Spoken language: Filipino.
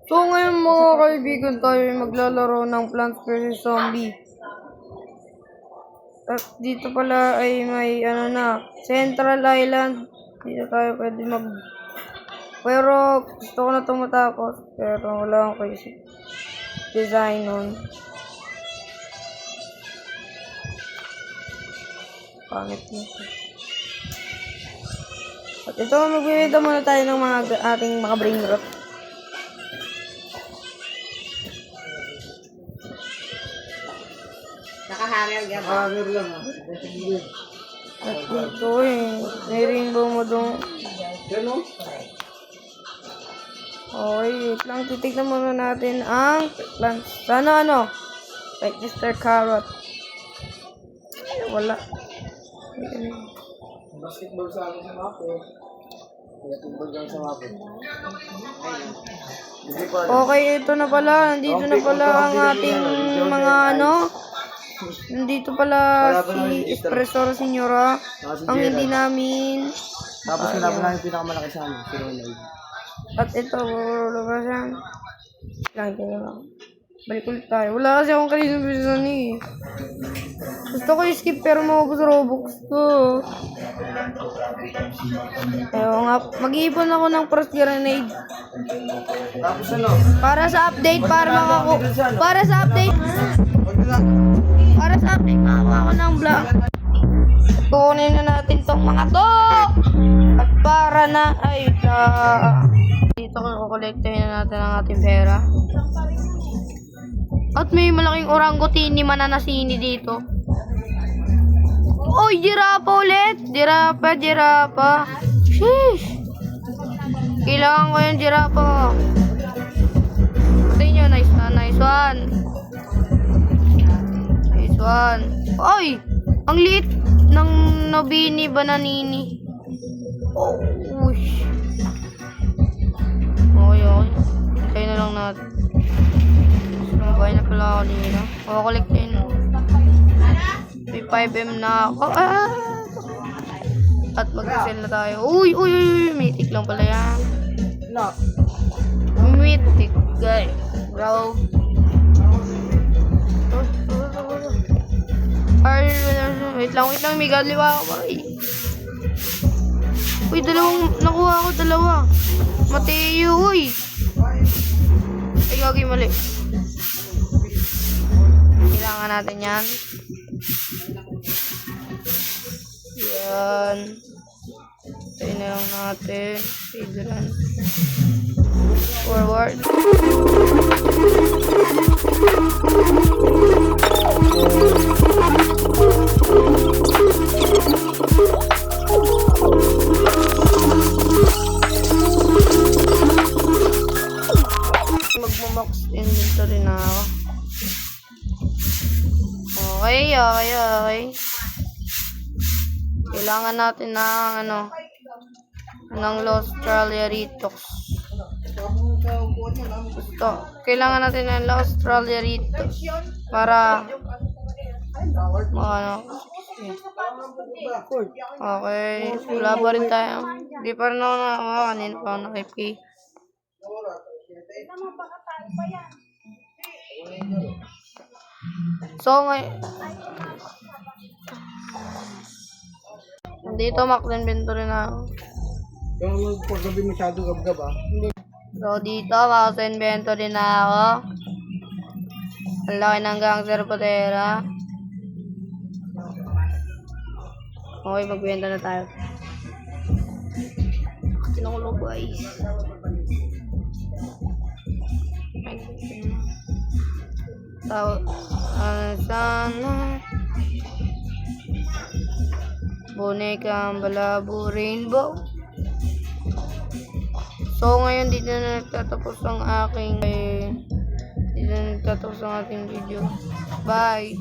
So ngayon mga kaibigan, tayo ay maglalaro ng Plants vs Zombie. At dito pala ay may Central Island. Dito tayo pwede Pero gusto ko na itong matapos. Pero wala akong kaisip design nun. Pangit nito. At ito, magbibenta muna tayo ng mga ating mga brain rot. Nakahammer ka ba? Hammer lang ah. At dito may rainbow mo doon. Yan o. Okay, wait lang. Titignan muna natin ang plants. Sana like Mr. Carrot. Wala. Basketball sa akin sa map eh. Basketball lang sa map eh. Okay, ito na pala. Nandito na pala ang ating mga Nandito pala si Espresso Senyora. Ang hindi namin. Tapos kailangan namin pinakamalaki sa amin. Si Ronald. At ito, lumabas yan. Lang. Balik ulit tayo. Wala kasi akong kaninang bisan eh. Gusto ko i-skip pero maubos Robux ko. Ayaw nga. Mag-iipon ako ng frost grenade. Tapos Para sa update, para sa update makakuha ko ng block. Kukunin na natin tong mga to. At para na, dito kukolektahin na natin ang ating pera. At may malaking orangutini mananasini dito. Oy, girapa ulit. Girapa. Sheesh. Kailangan ko yung girapa. Patayin nyo, nice one. Nice one. Oy, ang liit ng Nobini Bananini. Oh, ush. Okay. Kaya na lang natin. Sumbay na pala ako nila. Kukolektin. May 5M na ako. At mag-sell na tayo. Uy. Mythic lang pala yan. Mythic, guys. Bro. Wait lang. May galiwa ako ba? Uy, nakuha ako dalawa. Mateo, uy. Ay, gagi mali. Kailangan natin yan. Yan. Tayo na lang natin. Figuran. Forward. Magmamax inventory na ako. Okay. Kailangan natin ng Lost Tralliaritos. Kailangan natin ng Lost Tralliaritos para okay, wala pa rin tayo. Hindi pa rin ako kanina pa ako nakip. So ngayon dito max inventory na ako. Yung paggabi masyado gab-gab ah. So dito max inventory na ako. Ang laki ng gangster potera. Okay, magbenta na tayo. Tinukulog guys. Sana bonekang Balabo Rainbow. So ngayon dito na nagtatapos ang ating video. Bye.